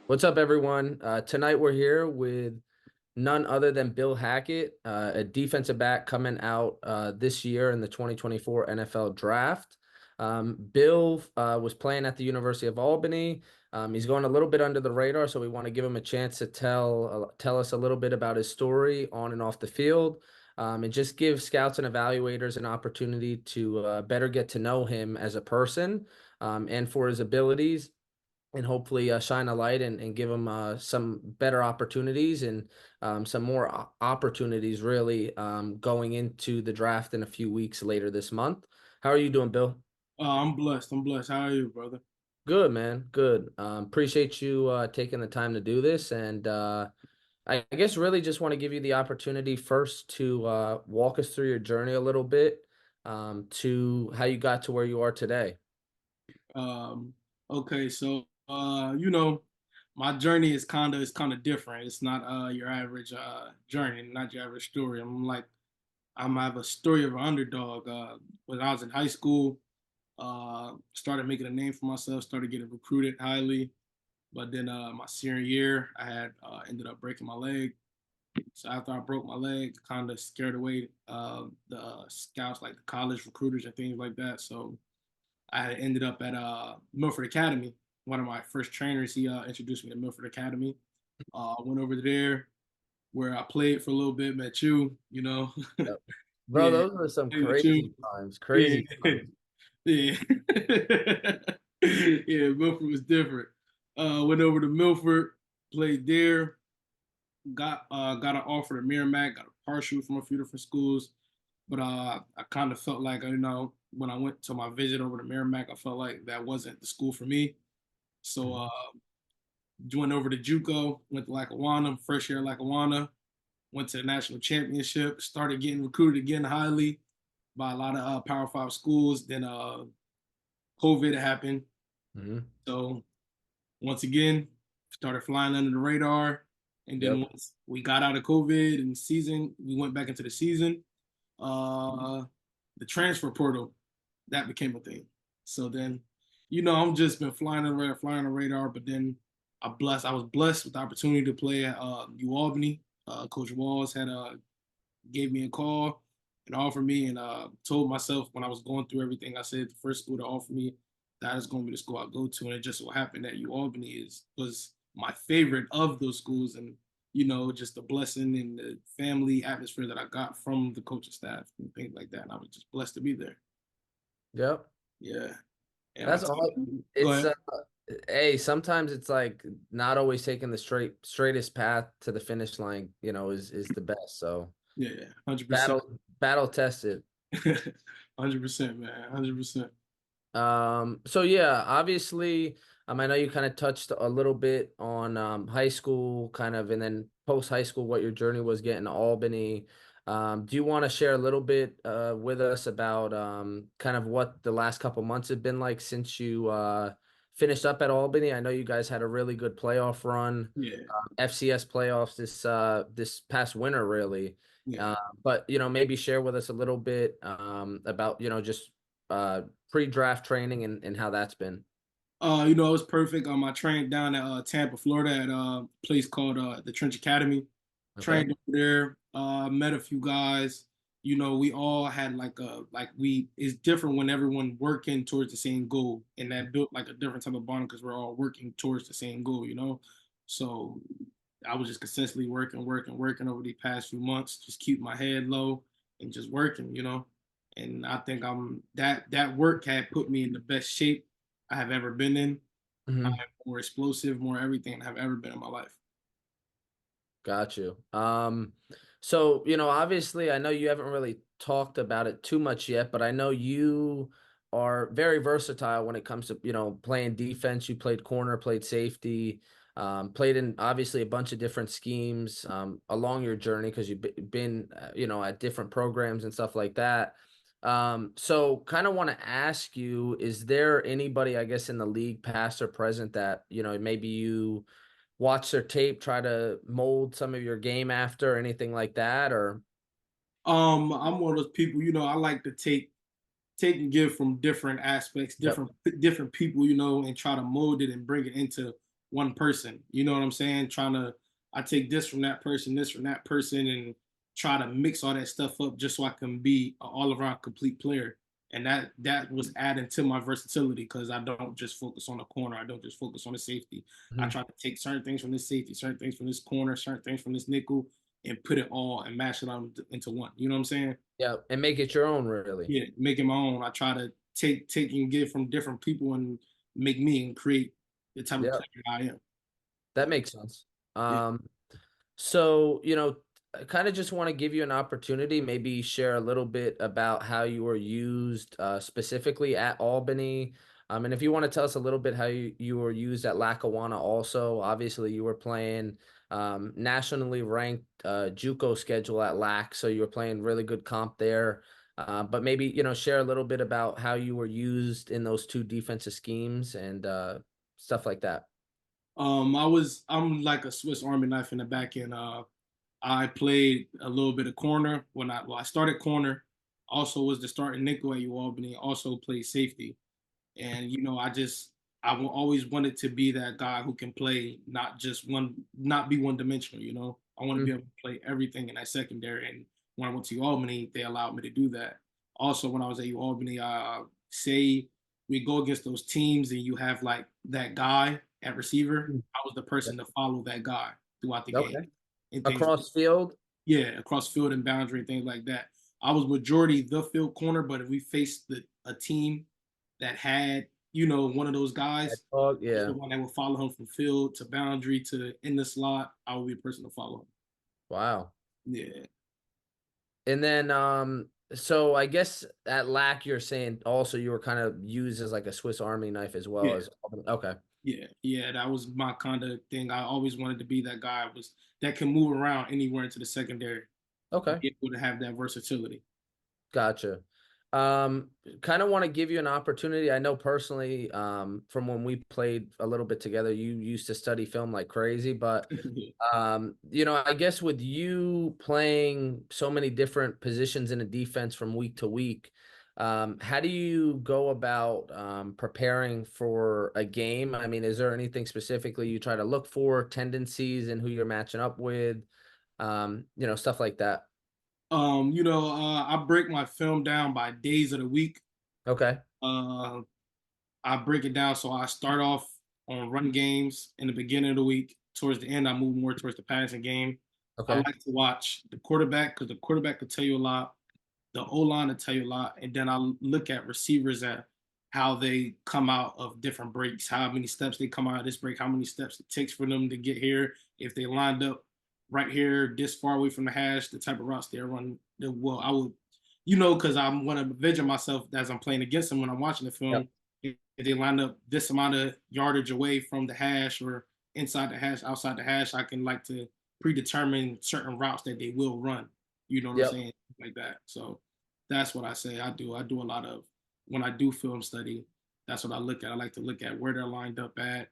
What's up, everyone? Tonight we're here with none other than Bill Hackett, a defensive back coming out this year in the 2024 NFL Draft. Bill was playing at the University of Albany. He's going a little bit under the radar, so we want to give him a chance to tell us a little bit about his story on and off the field, and just give scouts and evaluators an opportunity to better get to know him as a person, and for his abilities and hopefully shine a light and give them some better opportunities and some more opportunities really going into the draft in a few weeks later this month. How are you doing, Bill? I'm blessed. I'm blessed. How are you, brother? Good, man. Good. Appreciate you taking the time to do this. And I guess really just want to give you the opportunity first to walk us through your journey a little bit, to how you got to where you are today. Um, okay, so my journey is kind of different. It's not your average journey, not your average story. I have a story of an underdog. When I was in high school, started making a name for myself, started getting recruited highly. But then my senior year, I had ended up breaking my leg. So after I broke my leg, kind of scared away the scouts, like the college recruiters and things like that. So I had ended up at Milford Academy. One of my first trainers, he introduced me to Milford Academy. Went over there where I played for a little bit, met you, Yep. Bro, yeah, those were some played with you. crazy times. Yeah, Crazy times. yeah. Yeah, Milford was different. Went over to Milford, played there, got an offer to Merrimack, got a partial from a few different schools, but I kind of felt like when I went to my visit over to Merrimack, I felt like that wasn't the school for me. So Mhm. went over to JUCO, went to Lackawanna, first year at Lackawanna, went to the national championship, started getting recruited again highly by a lot of Power Five schools. Then COVID happened, Mhm. so once again started flying under the radar. And then Yep. once we got out of COVID and season, we went back into the season. Uh, the transfer portal that became a thing. So then, I'm just been flying the radar. But then I was blessed with the opportunity to play at U Albany. Coach Walls had gave me a call and offered me, and told myself when I was going through everything, I said the first school to offer me that is going to be the school I go to, and it just so happened that U Albany was my favorite of those schools, and just the blessing and the family atmosphere that I got from the coaching staff and things like that. And I was just blessed to be there. Yep. Yeah. And I That's tell all. you, go It's ahead. hey, sometimes it's like not always taking the straightest path to the finish line, is the best. So Yeah, 100%. battle tested. 100%, man. 100%. So yeah, obviously, I know you kind of touched a little bit on high school, kind of, and then post high school, what your journey was getting to Albany. Do you want to share a little bit with us about kind of what the last couple months have been like since you finished up at Albany? I know you guys had a really good playoff run, Yeah, FCS playoffs this past winter, really. yeah. Uh, but maybe share with us a little bit about just pre-draft training and how that's been. It was perfect. I trained down at Tampa, Florida, at a place called the Trench Academy. Okay. Trained over there. Met a few guys. We all had it's different when everyone working towards the same goal, and that built like a different type of bond because we're all working towards the same goal. So I was just consistently working over the past few months, just keep my head low and just working. And I think that work had put me in the best shape I have ever been in. Hmm. I'm more explosive, more everything I've ever been in my life. Got you. So, obviously I know you haven't really talked about it too much yet, but I know you are very versatile when it comes to, playing defense. You played corner, played safety, played in obviously a bunch of different schemes along your journey because you've been, at different programs and stuff like that. So kind of want to ask you, is there anybody, I guess, in the league, past or present, that, maybe you watch their tape, try to mold some of your game after, or anything like that, or I'm one of those people, I like to take and give from different aspects, yep. different people, and try to mold it and bring it into one person. You know what I'm saying? I take this from that person, and try to mix all that stuff up just so I can be an all around complete player. And that was adding to my versatility because I don't just focus on the corner. I don't just focus on the safety. I Mhm. try to take certain things from this safety, certain things from this corner, certain things from this nickel, and put it all and mash it out into one. You know what I'm saying? Yeah, and make it your own, really. Yeah, make it my own. I try to take and get from different people and make me and create the type of Yeah, player I am. that makes sense. Yeah. So, I kind of just want to give you an opportunity, maybe share a little bit about how you were used specifically at Albany. And if you want to tell us a little bit how you were used at Lackawanna also, obviously you were playing nationally ranked JUCO schedule at LAC, so you were playing really good comp there. But maybe, share a little bit about how you were used in those two defensive schemes and stuff like that. I'm like a Swiss Army knife in the back end. I played a little bit of corner I started corner, also was the starting nickel at Albany, also played safety. And I will always wanted to be that guy who can play not be one dimensional. I want to be able to play everything in that secondary. And when I went to Albany, they allowed me to do that. Also, when I was at Albany, say we go against those teams and you have like that guy at receiver, Mhm. I was the person to follow that guy throughout the game Okay. and things. Across field? Yeah, across field and boundary and things like that. I was majority the field corner, but if we faced a team that had, one of those That guys, dog, I was the yeah. one that would follow him from field to boundary to in the slot. I would be a person to follow him. Wow. Yeah, And then so I guess at LAC you're saying also you were kind of used as like a Swiss Army knife as well yeah, as okay. yeah. That was my kind of thing. I always wanted to be that guy was that can move around anywhere into the secondary and Okay. be able to have that versatility. Gotcha. Um, Kind of want to give you an opportunity. I know personally, from when we played a little bit together, you used to study film like crazy, but I guess with you playing so many different positions in a defense from week to week, how do you go about preparing for a game? I mean, is there anything specifically you try to look for, tendencies and who you're matching up with, stuff like that? I break my film down by days of the week. Okay. Uh, I break it down. So I start off on run games in the beginning of the week. Towards the end, I move more towards the passing game. I Okay. like to watch the quarterback because the quarterback could tell you a lot. The O line will tell you a lot, and then I look at receivers at how they come out of different breaks, how many steps they come out of this break, how many steps it takes for them to get here. If they lined up right here, this far away from the hash, the type of routes they're running. Well, I would, because I'm going to venture myself as I'm playing against them when I'm watching the Yep. film. If they lined up this amount of yardage away from the hash or inside the hash, outside the hash, I can like to predetermine certain routes that they will run. You know what I'm Yep. saying? Like that. So that's what I say. I do. I do a lot of when I do film study. That's what I look at. I like to look at where they're lined up at,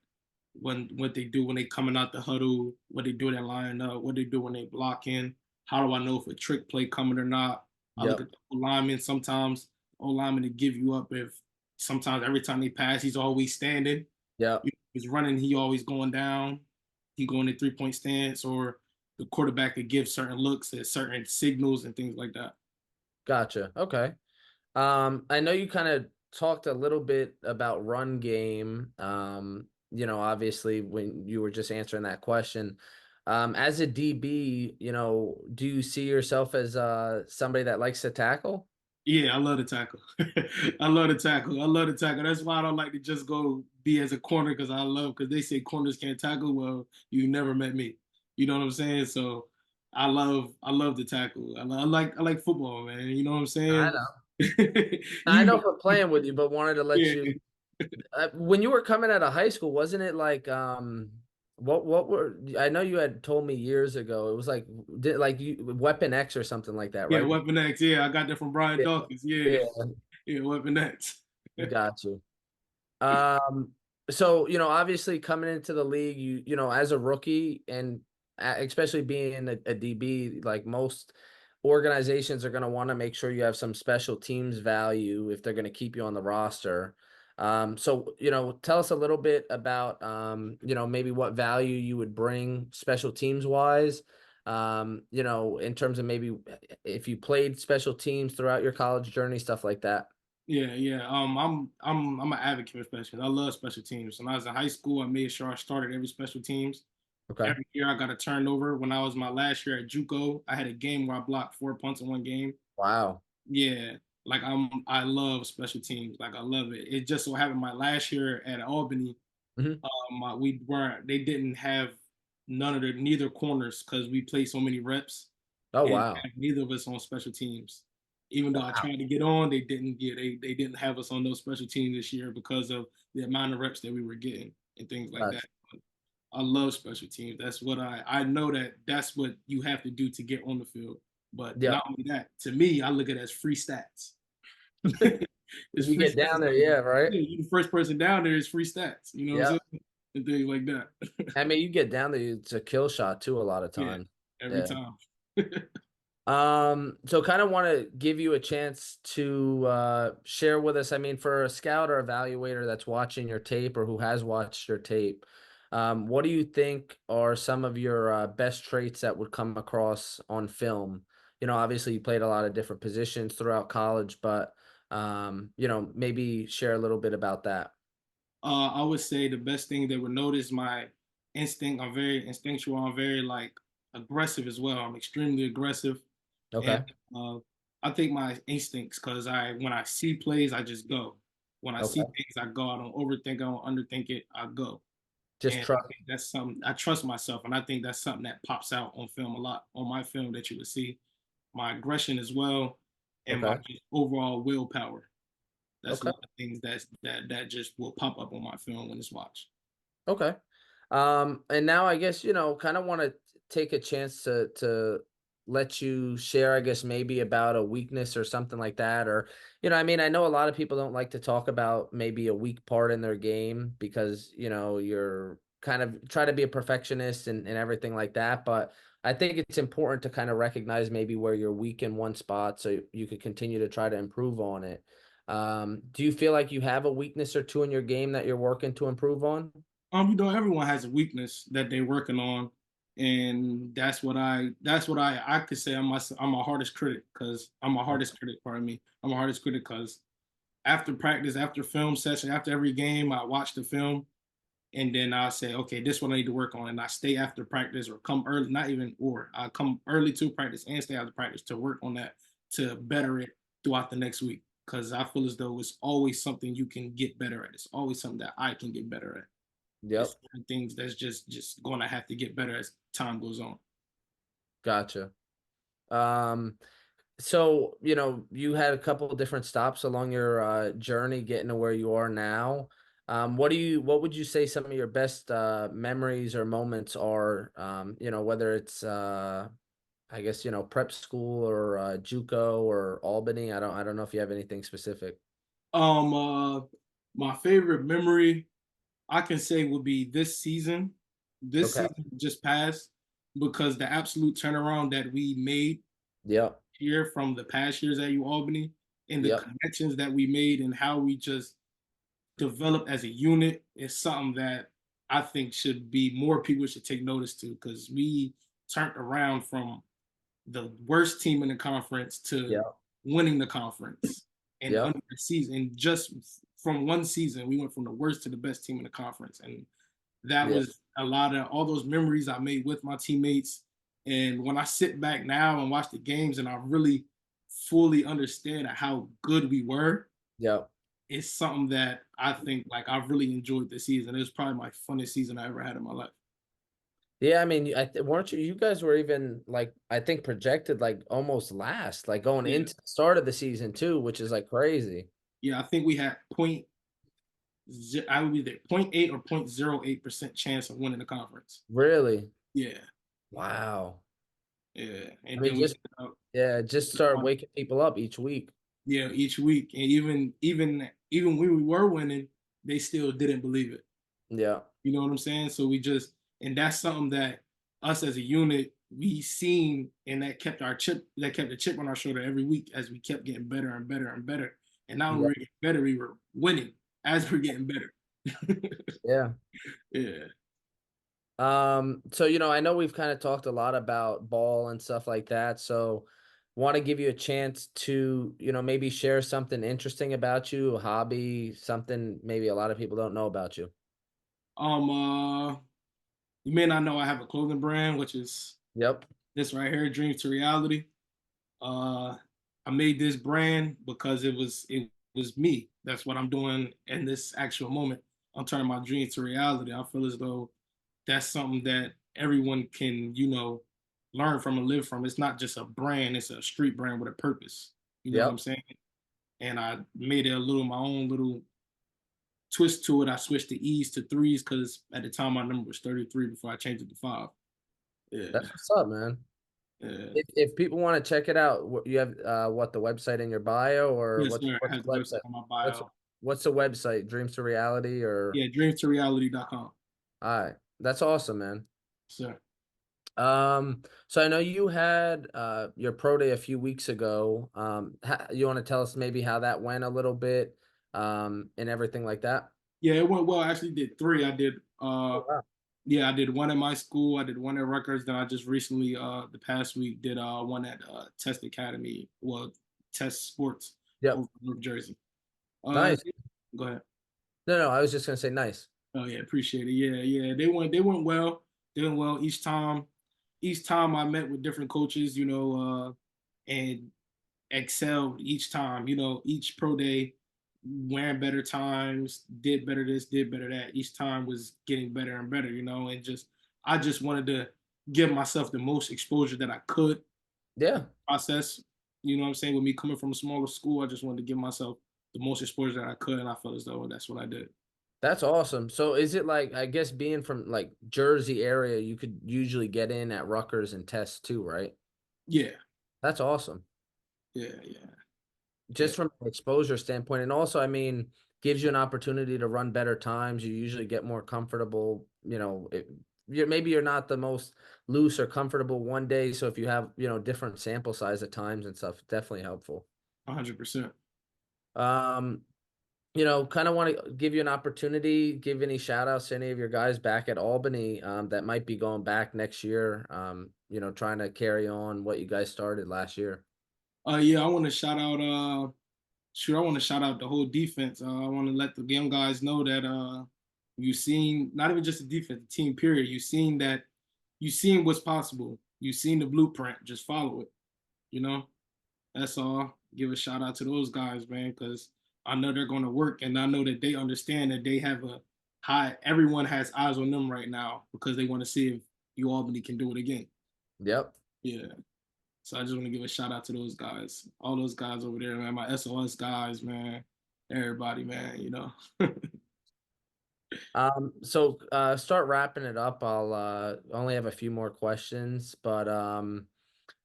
what they do when they coming out the huddle, what they do when they line up, what they do when they block in. How do I know if a trick play coming or not? I look Yep. at the lineman. Sometimes lineman to give you up if sometimes every time they pass, he's always standing. Yep. He's running, he always going down. He going in 3 point stance, or the quarterback could give certain looks at certain signals and things like that. Gotcha. Okay. I know you kind of talked a little bit about run game. Obviously when you were just answering that question. As a DB, do you see yourself as somebody that likes to tackle? Yeah, I love to tackle. I love to tackle. I love to tackle. That's why I don't like to just go be as a corner because they say corners can't tackle. Well, you never met me. You know what I'm saying? So I love to tackle. I like football, man. You know what I'm I saying? know. I You know know, from playing with you, but wanted to let yeah, you when you were coming out of high school, wasn't it like what were I know you had told me years ago. It was like like you Weapon X or something like that, yeah, right? Weapon X. Yeah, I got that from Brian Yeah. Dawkins. Yeah, Yeah. yeah, Weapon X. Got you. Um, so obviously coming into the league, as a rookie and especially being a DB, like most organizations are going to want to make sure you have some special teams value if they're going to keep you on the roster. So, tell us a little bit about, maybe what value you would bring special teams wise, in terms of maybe if you played special teams throughout your college journey, stuff like that. Yeah, yeah. I'm an advocate for special teams. I love special teams. When I was in high school, I made sure I started every special teams. Okay. Every year I got a turnover. When I was my last year at JUCO, I had a game where I blocked 4 punts in one game. Wow. Yeah, like I love special teams. Like I love it. It just so happened my last year at Albany, Hmm. we weren't. They didn't have none of the neither corners because we played so many reps, Oh, and wow. neither of us on special teams. Even though I Wow. tried to get on, they didn't get. They didn't have us on those special teams this year because of the amount of reps that we were getting and things like that. Gotcha. I love special teams. That's what I know that that's what you have to do to get on the field. But Yep. not only that, to me, I look at it as free stats. If It's you free get stats. down there, Like, yeah, right. yeah, you the first person down there is free stats. You know what I'm Yep. saying? And things like that. I mean, you get down there, it's a kill shot too, a lot of Yeah, times. every Yeah. time. So kind of want to give you a chance to share with us. I mean, for a scout or evaluator that's watching your tape or who has watched your tape, what do you think are some of your best traits that would come across on film? Obviously you played a lot of different positions throughout college, but maybe share a little bit about that. I would say the best thing they would notice my instinct. I'm very instinctual. I'm very like aggressive as well. I'm extremely aggressive, and Okay. uh, I think my instincts because I when I see plays, I just go. When I see Okay. things, I go. I don't overthink. I don't underthink it. I go. Just And I trust. think that's something I trust myself, and I think that's something that pops out on film a lot on my film that you would see my aggression as well, and my Okay. just overall willpower. That's a Okay. lot of things that just will pop up on my film when it's watched. Okay. And now I guess, kind of want to take a chance to let you share, I guess, maybe about a weakness or something like that. Or, I mean, I know a lot of people don't like to talk about maybe a weak part in their game because, you're kind of try to be a perfectionist and everything like that. But I think it's important to kind of recognize maybe where you're weak in one spot so you could continue to try to improve on it. Do you feel like you have a weakness or two in your game that you're working to improve on? Everyone has a weakness that they're working on, and that's what I could say I'm my hardest critic because I'm my hardest critic. Pardon me, I'm my hardest critic because after practice, after film session, after every game, I watch the film and then I say, okay, this one I need to work on, and I stay after practice or come early, not even or I come early to practice and stay after practice to work on that to better it throughout the next week because I feel as though it's always something you can get better at. It's always something that I can get better at. It's Yep. certain things that's just going to have to get better as time goes on. Gotcha. Um, so, you had a couple of different stops along your journey getting to where you are now. What would you say some of your best memories or moments are, whether it's I guess, prep school or JUCO or Albany. I don't know if you have anything specific. Um, uh, my favorite memory I can say would be this season. This Okay. season just passed because the absolute turnaround that we made Yep. here from the past years at U Albany and the Yep. connections that we made and how we just developed as a unit is something that I think should be more people should take notice to because we turned around from the worst team in the conference to Yep. winning the conference and Yep. under the season. And just from one season, we went from the worst to the best team in the conference. And that Yep. was a lot of all those memories I made with my teammates. And when I sit back now and watch the games and I really fully understand how good we were, Yep. it's something that I think like I've really enjoyed this season. It was probably my funnest season I ever had in my life. Yeah, I mean, weren't you? You guys were even like I think projected like almost last, like going Yeah. into the start of the season too, which is like crazy. Yeah, I think we had I would be there 0.8 or 0.08% chance of winning the conference. Really? Yeah, Wow. yeah. I And mean, then we just yeah, just start waking people up each week. yeah, each week. And even when we were winning, they still didn't believe it. Yeah. You know what I'm saying? So we just and that's something that us as a unit we seen and that kept the chip on our shoulder every week as we kept getting better and better and better. And now when we Yeah. were getting better, we were winning as we're getting better. Yeah. Yeah. So I know we've kind of talked a lot about ball and stuff like that. So want to give you a chance to, maybe share something interesting about you, a hobby, something maybe a lot of people don't know about you. Um. You may not know I have a clothing brand, which is Yep. this right here, Dreams to Reality. Uh, I made this brand because it was me. That's what I'm doing in this actual moment. I'm turning my dreams to reality. I feel as though that's something that everyone can, learn from and live from. It's not just a brand; it's a street brand with a purpose. You know what I'm Yep. saying? And I made it a little my own little twist to it. I switched the E's to threes because at the time my number was 33 before I changed it to five. Yeah, That's what's up, man. yeah. If people want to check it out, you have what, the website in your bio, or Yes, what's sir. It what's has the the website? website on my What's bio. what's the website? Dreams to Reality, or Yeah, dreamstoreality.com. all right. That's awesome, man. Sir. So I know you had your pro day a few weeks ago. You want to tell us maybe how that went a little bit, and everything like that? Yeah, it went well. I actually did three. I did Oh, wow. yeah, I did one at my school, I did one at Rutgers, then I just recently the past week did one at Test Academy, well, Test Sports Yep. over in North Jersey. Nice. Yeah, go ahead. No, no, I was just gonna say nice. Oh yeah, appreciate it. Yeah, yeah. They went well. They went well each time I met with different coaches, and excelled each time. Each pro day, ran better times, did better this, did better that. Each time was getting better and better. And just I just wanted to give myself the most exposure that I could Yeah. process. You know what I'm saying? With me coming from a smaller school, I just wanted to give myself the most exposure that I could, and I felt as though that's what I did. That's awesome. So is it like, I guess being from like Jersey area, you could usually get in at Rutgers and test too, right? Yeah, That's awesome. yeah, yeah, yeah. Just from an exposure standpoint, and also, I mean, gives you an opportunity to run better times. You usually get more comfortable. Maybe you're not the most loose or comfortable one day, so if you have different sample size at times and stuff, definitely helpful. 100%. Um, kind of want to give you an opportunity, give any shout outs to any of your guys back at Albany, that might be going back next year. Trying to carry on what you guys started last year. Yeah, I want to shout out. Sure, I want to shout out the whole defense. I want to let the young guys know that you've seen not even just the defense, the team. Period. You've seen what's possible. You've seen the blueprint. Just follow it. You know, that's all. Give a shout out to those guys, man, because I know they're going to work, and I know that they understand that they have a high. Everyone has eyes on them right now because they want to see if you Albany can do it again. Yep. Yeah. So I just want to give a shout out to those guys, all those guys over there, man. My SOS guys, man. Everybody, man. So start wrapping it up. I'll only have a few more questions, but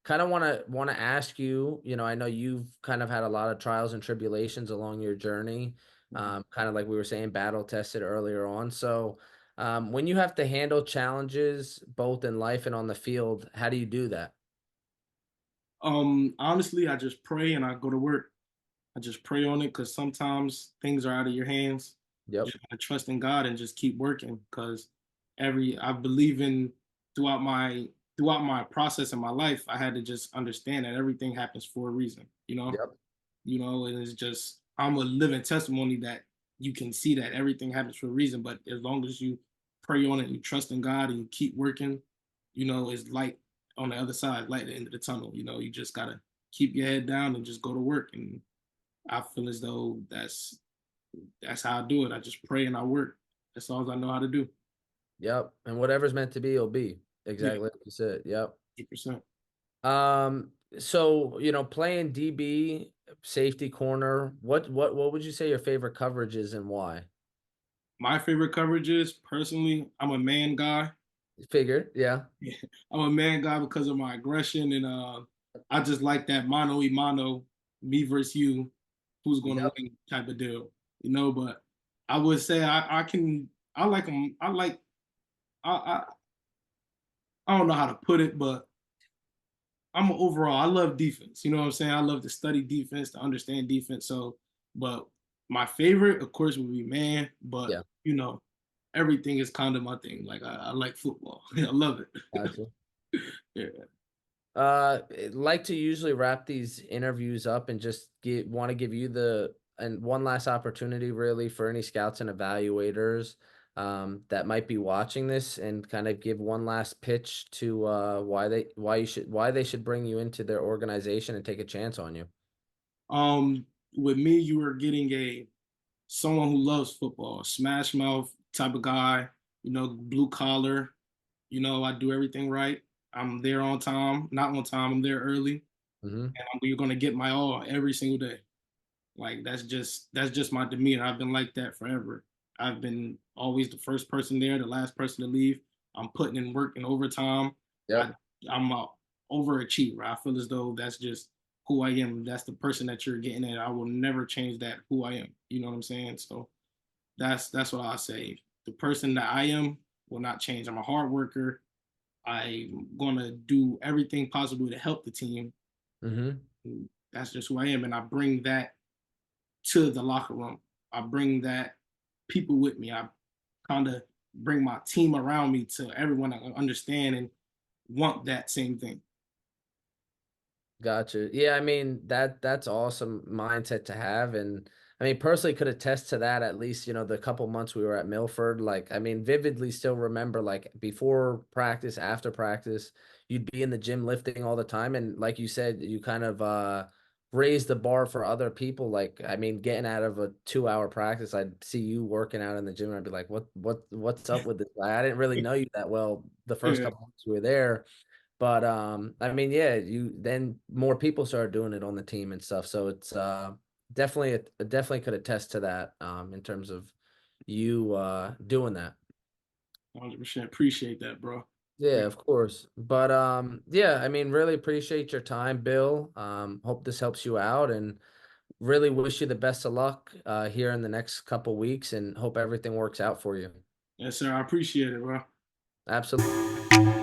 kind of want to ask you, I know you've kind of had a lot of trials and tribulations along your journey. Kind of like we were saying, battle tested earlier on. So when you have to handle challenges both in life and on the field, how do you do that? Honestly, I just pray and I go to work. I just pray on it because sometimes things are out of your hands. You Yep. just gotta trust in God and just keep working because I believe in throughout my process in my life, I had to just understand that everything happens for a reason, Yep. and it's just I'm a living testimony that you can see that everything happens for a reason. But as long as you pray on it, and you trust in God, and you keep working, it's light on the other side, light at the end of the tunnel. You just gotta keep your head down and just go to work. And I feel as though that's how I do it. I just pray and I work. That's all I know how to do. Yep. And whatever's meant to be, will be. Yeah, Exactly like you said. Yep. 100%. So, playing DB, safety corner, what would you say your favorite coverage is and why? My favorite coverages, personally, I'm a man guy. Figured, yeah. Yeah, I'm a man guy because of my aggression, and I just like that mano y mano, me versus you, who's going to Yep. win type of deal. But I would say I like them. I don't know how to put it, but I love defense. You know what I'm saying? I love to study defense, to understand defense. So, but My favorite, of course, would be man, but Yeah, everything is kind of my thing. Like I like football. I love it. gotcha. Yeah. Like to usually wrap these interviews up and just want to give you the and one last opportunity really for any scouts and evaluators that might be watching this and kind of give one last pitch to why they should bring you into their organization and take a chance on you. With me, you are getting a someone who loves football, smash mouth type of guy. Blue collar. I do everything right. I'm there on time, not on time. I'm there early, Hmm. and you're gonna get my all every single day. Like that's just my demeanor. I've been like that forever. I've been always the first person there, the last person to leave. I'm putting in work and overtime. I Yep. I'm a overachiever. I feel as though that's just who I am. That's the person that you're getting at. I will never change that who I am. You know what I'm saying? So that's what I say. The person that I am will not change. I'm a hard worker. I'm gonna do everything possible to help the team. Hmm. That's just who I am, and I bring that to the locker room. I bring that people with me. I kind of bring my team around me to everyone understand and want that same thing. Gotcha. Yeah, I mean that's awesome mindset to have, and I mean personally could attest to that at least the couple months we were at Milford. Like I mean, vividly still remember like before practice, after practice, you'd be in the gym lifting all the time, and like you said, you kind of raised the bar for other people. Like I mean, getting out of a 2 hour practice, I'd see you working out in the gym, and I'd be like, what's up with this guy? I didn't really know you that well the first Yeah, couple months we were there. But I mean, yeah, you then more people started doing it on the team and stuff. So it's definitely could attest to that in terms of you doing that. 100% appreciate that, bro. Yeah, of course. But yeah, I mean, really appreciate your time, Bill. Hope this helps you out and really wish you the best of luck here in the next couple weeks and hope everything works out for you. Yes, sir. I appreciate it, bro. Absolutely.